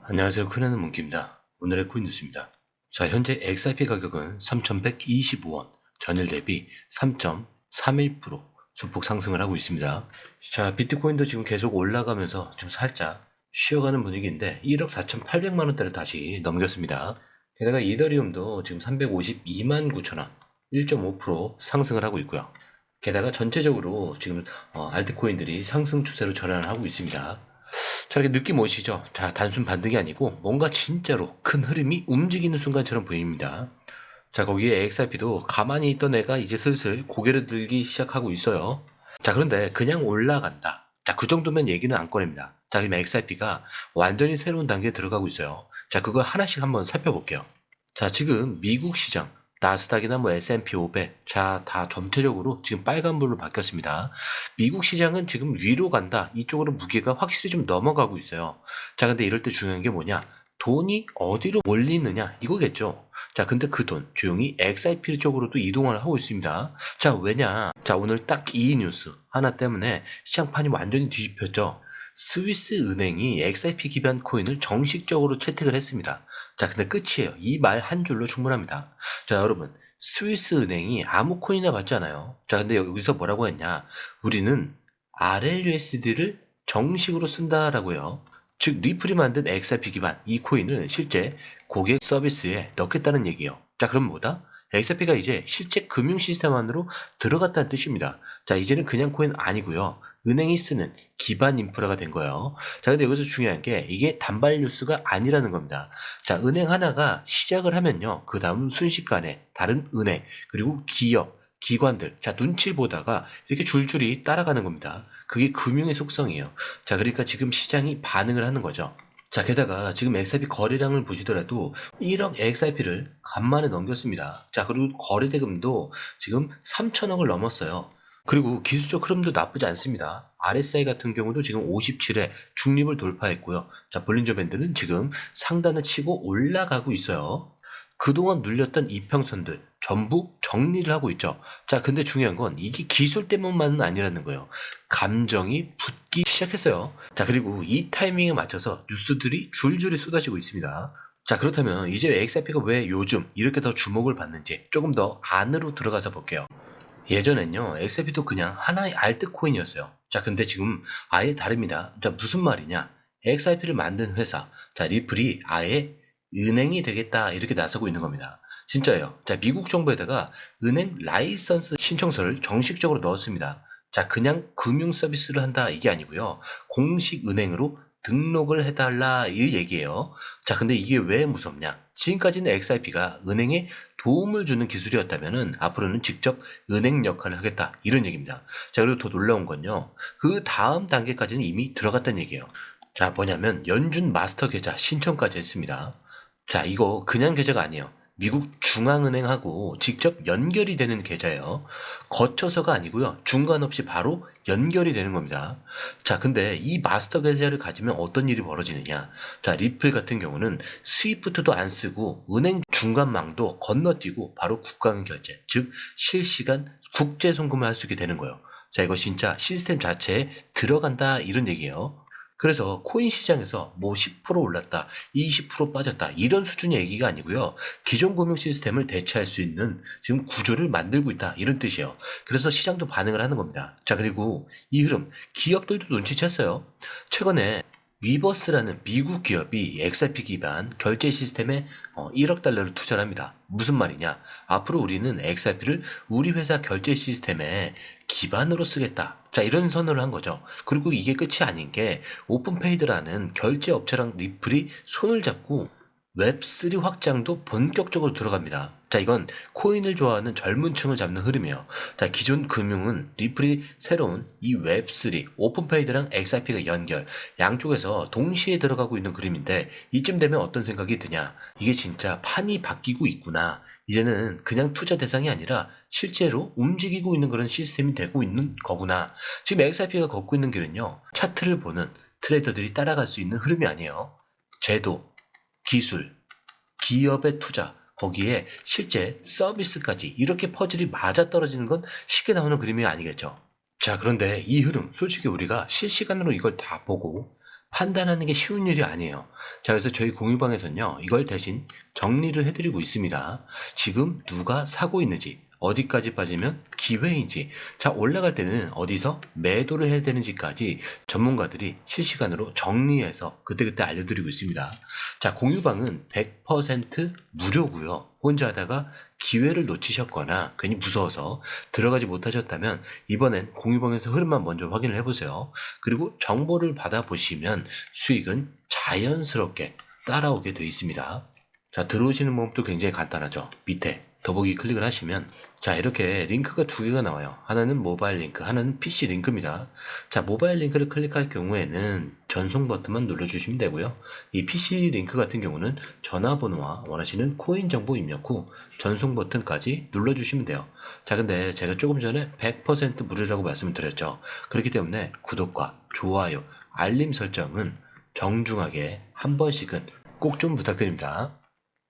안녕하세요. 큰하는 문기입니다. 오늘의 코인 뉴스입니다. 자, 현재 XRP 가격은 3,125원, 전일 대비 3.31% 소폭 상승을 하고 있습니다. 자, 비트코인도 지금 계속 올라가면서 좀 살짝 쉬어가는 분위기인데 1억 4,800만 원대를 다시 넘겼습니다. 게다가 이더리움도 지금 352만 9천원, 1.5% 상승을 하고 있고요. 게다가 전체적으로 지금 알트코인들이 상승 추세로 전환을 하고 있습니다. 자, 이렇게 느낌 오시죠? 자, 단순 반등이 아니고 뭔가 진짜로 큰 흐름이 움직이는 순간처럼 보입니다. 자, 거기에 XRP도 가만히 있던 애가 이제 슬슬 고개를 들기 시작하고 있어요. 자, 그런데 그냥 올라간다. 자, 그 정도면 얘기는 안 꺼냅니다. 자, 그럼 XRP가 완전히 새로운 단계에 들어가고 있어요. 자, 그거 하나씩 한번 살펴볼게요. 자, 지금 미국 시장, 나스닥이나 뭐 S&P 500, 자, 다 전체적으로 지금 빨간불로 바뀌었습니다. 미국 시장은 지금 위로 간다. 이쪽으로 무게가 확실히 좀 넘어가고 있어요. 자, 근데 이럴 때 중요한 게 뭐냐? 돈이 어디로 몰리느냐? 이거겠죠. 자, 근데 그 돈 조용히 XRP 쪽으로도 이동을 하고 있습니다. 자, 왜냐? 자, 오늘 딱 이 뉴스 하나 때문에 시장판이 완전히 뒤집혔죠. 스위스 은행이 XRP 기반 코인을 정식적으로 채택을 했습니다. 자, 근데 끝이에요. 이 말 한 줄로 충분합니다. 자, 여러분, 스위스 은행이 아무 코인이나 받잖아요. 자, 근데 여기서 뭐라고 했냐? 우리는 RLUSD를 정식으로 쓴다라고요. 즉, 리플이 만든 XRP 기반 이 코인을 실제 고객 서비스에 넣겠다는 얘기예요. 자, 그럼 뭐다? XRP가 이제 실제 금융 시스템 안으로 들어갔다는 뜻입니다. 자, 이제는 그냥 코인 아니고요. 은행이 쓰는 기반 인프라가 된 거예요. 자, 근데 여기서 중요한 게 이게 단발 뉴스가 아니라는 겁니다. 자, 은행 하나가 시작을 하면요. 그 다음 순식간에 다른 은행, 그리고 기업, 기관들, 자, 눈치 보다가 이렇게 줄줄이 따라가는 겁니다. 그게 금융의 속성이에요. 자, 그러니까 지금 시장이 반응을 하는 거죠. 자, 게다가 지금 XRP 거래량을 보시더라도 1억 XRP를 간만에 넘겼습니다. 자, 그리고 거래대금도 지금 3천억을 넘었어요. 그리고 기술적 흐름도 나쁘지 않습니다. RSI 같은 경우도 지금 57에 중립을 돌파했고요. 자, 볼린저 밴드는 지금 상단을 치고 올라가고 있어요. 그동안 눌렸던 이평선들 전부 정리를 하고 있죠. 자, 근데 중요한 건 이게 기술 때문만은 아니라는 거예요. 감정이 붙기 시작했어요. 자, 그리고 이 타이밍에 맞춰서 뉴스들이 줄줄이 쏟아지고 있습니다. 자, 그렇다면 이제 XRP가 왜 요즘 이렇게 더 주목을 받는지 조금 더 안으로 들어가서 볼게요. 예전엔요, XRP도 그냥 하나의 알트코인이었어요. 자, 근데 지금 아예 다릅니다. 자, 무슨 말이냐? XRP를 만든 회사, 자, 리플이 아예 은행이 되겠다, 이렇게 나서고 있는 겁니다. 진짜예요. 자, 미국 정부에다가 은행 라이선스 신청서를 정식적으로 넣었습니다. 자, 그냥 금융 서비스를 한다, 이게 아니고요. 공식 은행으로 등록을 해달라, 이 얘기예요. 자, 근데 이게 왜 무섭냐? 지금까지는 XRP가 은행에 도움을 주는 기술이었다면은 앞으로는 직접 은행 역할을 하겠다, 이런 얘기입니다. 자, 그리고 더 놀라운 건요. 그 다음 단계까지는 이미 들어갔다는 얘기예요. 자, 뭐냐면 연준 마스터 계좌 신청까지 했습니다. 자, 이거 그냥 계좌가 아니에요. 미국 중앙은행하고 직접 연결이 되는 계좌예요. 거쳐서가 아니고요. 중간 없이 바로 연결이 되는 겁니다. 자, 근데 이 마스터 계좌를 가지면 어떤 일이 벌어지느냐. 자, 리플 같은 경우는 스위프트도 안 쓰고 은행 중간망도 건너뛰고 바로 국가금 결제, 즉 실시간 국제 송금을 할 수 있게 되는 거예요. 자, 이거 진짜 시스템 자체에 들어간다, 이런 얘기예요. 그래서 코인 시장에서 뭐 10% 올랐다, 20% 빠졌다, 이런 수준의 얘기가 아니고요. 기존 금융 시스템을 대체할 수 있는 지금 구조를 만들고 있다, 이런 뜻이에요. 그래서 시장도 반응을 하는 겁니다. 자, 그리고 이 흐름 기업들도 눈치챘어요. 최근에 위버스라는 미국 기업이 XRP 기반 결제 시스템에 1억 달러를 투자를 합니다. 무슨 말이냐? 앞으로 우리는 XRP를 우리 회사 결제 시스템에 기반으로 쓰겠다. 자, 이런 선언을 한 거죠. 그리고 이게 끝이 아닌 게 오픈페이드라는 결제 업체랑 리플이 손을 잡고 웹3 확장도 본격적으로 들어갑니다. 자, 이건 코인을 좋아하는 젊은 층을 잡는 흐름이에요. 자, 기존 금융은 리플이 새로운 이 웹3, 오픈페이드랑 XRP가 연결, 양쪽에서 동시에 들어가고 있는 그림인데 이쯤 되면 어떤 생각이 드냐? 이게 진짜 판이 바뀌고 있구나. 이제는 그냥 투자 대상이 아니라 실제로 움직이고 있는 그런 시스템이 되고 있는 거구나. 지금 XRP가 걷고 있는 길은요, 차트를 보는 트레이더들이 따라갈 수 있는 흐름이 아니에요. 제도, 기술, 기업의 투자, 거기에 실제 서비스까지 이렇게 퍼즐이 맞아떨어지는 건 쉽게 나오는 그림이 아니겠죠. 자, 그런데 이 흐름, 솔직히 우리가 실시간으로 이걸 다 보고 판단하는 게 쉬운 일이 아니에요. 자, 그래서 저희 공유방에서는요, 이걸 대신 정리를 해드리고 있습니다. 지금 누가 사고 있는지, 어디까지 빠지면 기회인지, 자, 올라갈 때는 어디서 매도를 해야 되는지까지 전문가들이 실시간으로 정리해서 그때그때 알려드리고 있습니다. 자, 공유방은 100% 무료고요. 혼자 하다가 기회를 놓치셨거나 괜히 무서워서 들어가지 못하셨다면 이번엔 공유방에서 흐름만 먼저 확인을 해보세요. 그리고 정보를 받아보시면 수익은 자연스럽게 따라오게 되어 있습니다. 자, 들어오시는 방법도 굉장히 간단하죠. 밑에 더보기 클릭을 하시면 자, 이렇게 링크가 두 개가 나와요. 하나는 모바일 링크, 하나는 PC 링크입니다. 자, 모바일 링크를 클릭할 경우에는 전송 버튼만 눌러주시면 되고요. 이 PC 링크 같은 경우는 전화번호와 원하시는 코인 정보 입력 후 전송 버튼까지 눌러주시면 돼요. 자, 근데 제가 조금 전에 100% 무료라고 말씀을 드렸죠. 그렇기 때문에 구독과 좋아요, 알림 설정은 정중하게 한 번씩은 꼭 좀 부탁드립니다.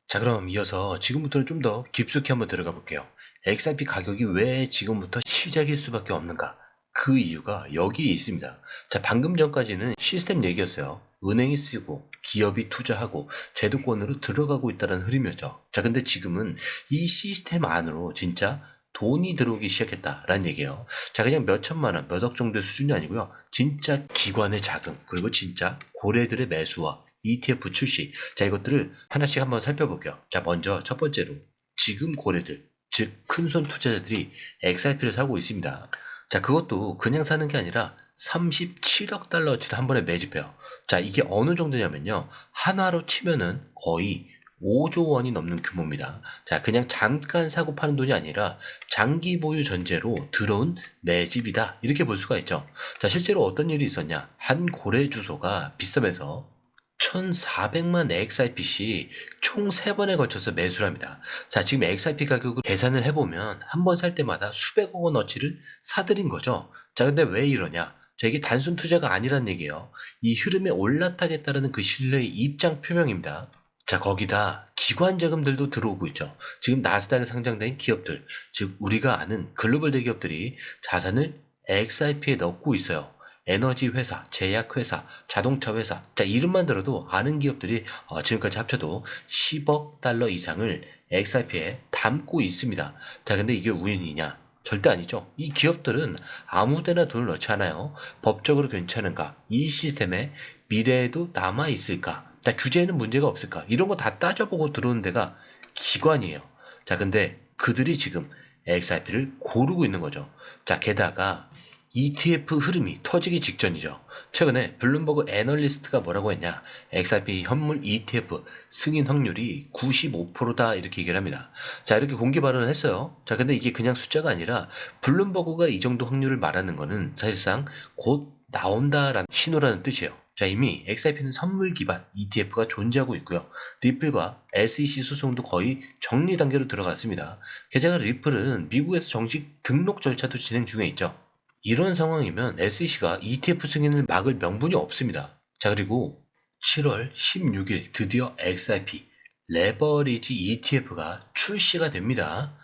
자, 그럼 이어서 지금부터는 좀 더 깊숙이 한번 들어가 볼게요. XRP 가격이 왜 지금부터 시작일 수밖에 없는가? 그 이유가 여기에 있습니다. 자, 방금 전까지는 시스템 얘기였어요. 은행이 쓰고 기업이 투자하고 제도권으로 들어가고 있다는 흐름이었죠. 자, 근데 지금은 이 시스템 안으로 진짜 돈이 들어오기 시작했다라는 얘기예요. 자, 그냥 몇 천만 원, 몇 억 정도의 수준이 아니고요. 진짜 기관의 자금, 그리고 진짜 고래들의 매수와 ETF 출시. 자, 이것들을 하나씩 한번 살펴볼게요. 자, 먼저 첫 번째로 지금 고래들, 즉 큰손 투자자들이 XRP를 사고 있습니다. 자, 그것도 그냥 사는 게 아니라 37억 달러어치를 한 번에 매집해요. 자, 이게 어느 정도냐면요. 한화로 치면은 거의 5조 원이 넘는 규모입니다. 자, 그냥 잠깐 사고 파는 돈이 아니라 장기 보유 전제로 들어온 매집이다. 이렇게 볼 수가 있죠. 자, 실제로 어떤 일이 있었냐. 한 고래 주소가 비싸면서 1,400만 XRP씩 총 3번에 걸쳐서 매수를 합니다. 자, 지금 XRP 가격을 계산을 해보면 한 번 살 때마다 수백억 원어치를 사들인 거죠. 자, 근데 왜 이러냐? 자, 이게 단순 투자가 아니란 얘기예요. 이 흐름에 올라타겠다라는 그 신뢰의 입장 표명입니다. 자, 거기다 기관 자금들도 들어오고 있죠. 지금 나스닥에 상장된 기업들, 즉 우리가 아는 글로벌 대기업들이 자산을 XRP에 넣고 있어요. 에너지 회사, 제약 회사, 자동차 회사. 자, 이름만 들어도 아는 기업들이 지금까지 합쳐도 10억 달러 이상을 XRP에 담고 있습니다. 자, 근데 이게 우연이냐? 절대 아니죠. 이 기업들은 아무 데나 돈을 넣지 않아요. 법적으로 괜찮은가? 이 시스템에 미래에도 남아 있을까? 자, 규제에는 문제가 없을까? 이런 거 다 따져보고 들어오는 데가 기관이에요. 자, 근데 그들이 지금 XRP를 고르고 있는 거죠. 자, 게다가 ETF 흐름이 터지기 직전이죠. 최근에 블룸버그 애널리스트가 뭐라고 했냐. XRP 현물 ETF 승인 확률이 95%다 이렇게 얘기를 합니다. 자, 이렇게 공개 발언을 했어요. 자, 근데 이게 그냥 숫자가 아니라 블룸버그가 이 정도 확률을 말하는 거는 사실상 곧 나온다라는 신호라는 뜻이에요. 자, 이미 XRP는 선물 기반 ETF가 존재하고 있고요. 리플과 SEC 소송도 거의 정리 단계로 들어갔습니다. 게다가 리플은 미국에서 정식 등록 절차도 진행 중에 있죠. 이런 상황이면 SEC가 ETF 승인을 막을 명분이 없습니다. 자, 그리고 7월 16일 드디어 XRP 레버리지 ETF가 출시가 됩니다.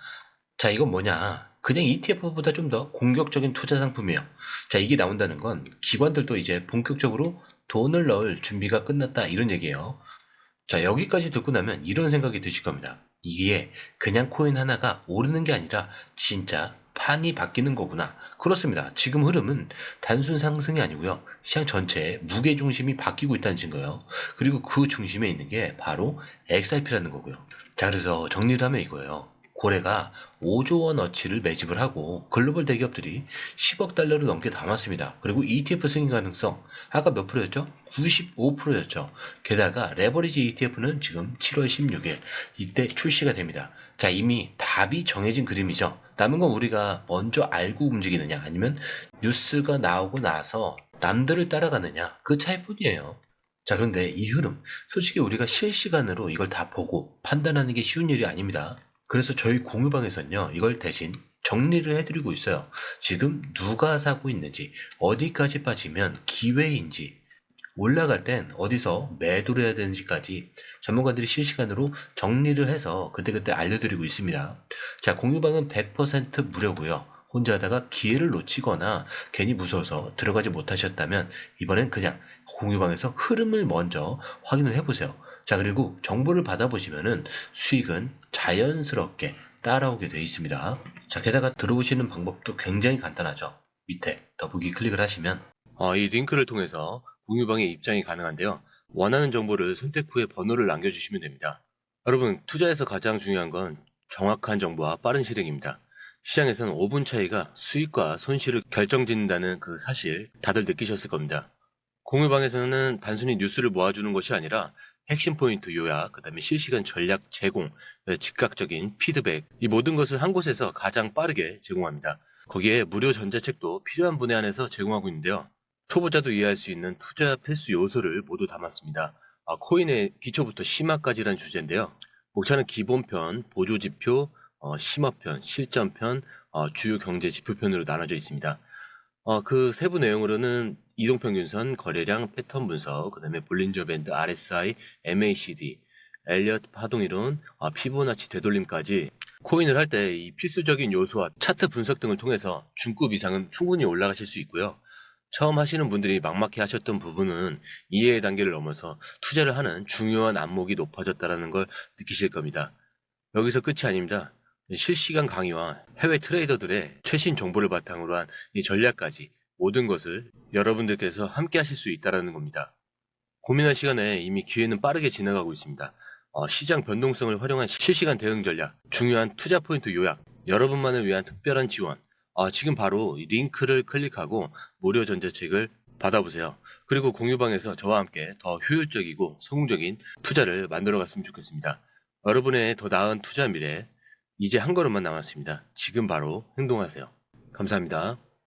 자, 이건 뭐냐? 그냥 ETF보다 좀 더 공격적인 투자 상품이에요. 자, 이게 나온다는 건 기관들도 이제 본격적으로 돈을 넣을 준비가 끝났다 이런 얘기예요. 자, 여기까지 듣고 나면 이런 생각이 드실 겁니다. 이게 그냥 코인 하나가 오르는 게 아니라 진짜 판이 바뀌는 거구나. 그렇습니다. 지금 흐름은 단순 상승이 아니고요. 시장 전체의 무게 중심이 바뀌고 있다는 증거예요. 그리고 그 중심에 있는 게 바로 XRP라는 거고요. 자, 그래서 정리를 하면 이거예요. 고래가 5조 원어치를 매집을 하고 글로벌 대기업들이 10억 달러를 넘게 담았습니다. 그리고 ETF 승인 가능성 아까 몇 프로였죠? 95%였죠. 게다가 레버리지 ETF는 지금 7월 16일 이때 출시가 됩니다. 자, 이미 답이 정해진 그림이죠. 남은 건 우리가 먼저 알고 움직이느냐 아니면 뉴스가 나오고 나서 남들을 따라가느냐 그 차이뿐이에요. 자, 그런데 이 흐름 솔직히 우리가 실시간으로 이걸 다 보고 판단하는 게 쉬운 일이 아닙니다. 그래서 저희 공유방에서는요, 이걸 대신 정리를 해드리고 있어요. 지금 누가 사고 있는지, 어디까지 빠지면 기회인지, 올라갈 땐 어디서 매도를 해야 되는지까지 전문가들이 실시간으로 정리를 해서 그때그때 알려드리고 있습니다. 자, 공유방은 100% 무료고요. 혼자 하다가 기회를 놓치거나 괜히 무서워서 들어가지 못하셨다면 이번엔 그냥 공유방에서 흐름을 먼저 확인을 해보세요. 자, 그리고 정보를 받아보시면은 수익은 자연스럽게 따라오게 되어 있습니다. 자, 게다가 들어오시는 방법도 굉장히 간단하죠. 밑에 더보기 클릭을 하시면 이 링크를 통해서 공유방에 입장이 가능한데요. 원하는 정보를 선택 후에 번호를 남겨주시면 됩니다. 여러분, 투자에서 가장 중요한 건 정확한 정보와 빠른 실행입니다. 시장에서는 5분 차이가 수익과 손실을 결정짓는다는 그 사실 다들 느끼셨을 겁니다. 공유방에서는 단순히 뉴스를 모아주는 것이 아니라 핵심 포인트 요약, 그 다음에 실시간 전략 제공, 즉각적인 피드백, 이 모든 것을 한 곳에서 가장 빠르게 제공합니다. 거기에 무료 전자책도 필요한 분에 한해서 제공하고 있는데요. 초보자도 이해할 수 있는 투자 필수 요소를 모두 담았습니다. 코인의 기초부터 심화까지란 주제인데요. 목차는 기본편, 보조지표, 심화편, 실전편, 주요 경제 지표편으로 나눠져 있습니다. 그 세부 내용으로는 이동평균선, 거래량, 패턴 분석, 그 다음에 볼린저 밴드, RSI, MACD, 엘리엇 파동이론, 피보나치 되돌림까지 코인을 할 때 이 필수적인 요소와 차트 분석 등을 통해서 중급 이상은 충분히 올라가실 수 있고요. 처음 하시는 분들이 막막해 하셨던 부분은 이해의 단계를 넘어서 투자를 하는 중요한 안목이 높아졌다는 걸 느끼실 겁니다. 여기서 끝이 아닙니다. 실시간 강의와 해외 트레이더들의 최신 정보를 바탕으로 한 이 전략까지 모든 것을 여러분들께서 함께 하실 수 있다는 겁니다. 고민할 시간에 이미 기회는 빠르게 지나가고 있습니다. 시장 변동성을 활용한 실시간 대응 전략, 중요한 투자 포인트 요약, 여러분만을 위한 특별한 지원, 지금 바로 이 링크를 클릭하고 무료 전자책을 받아보세요. 그리고 공유방에서 저와 함께 더 효율적이고 성공적인 투자를 만들어 갔으면 좋겠습니다. 여러분의 더 나은 투자 미래, 이제 한 걸음만 남았습니다. 지금 바로 행동하세요. 감사합니다.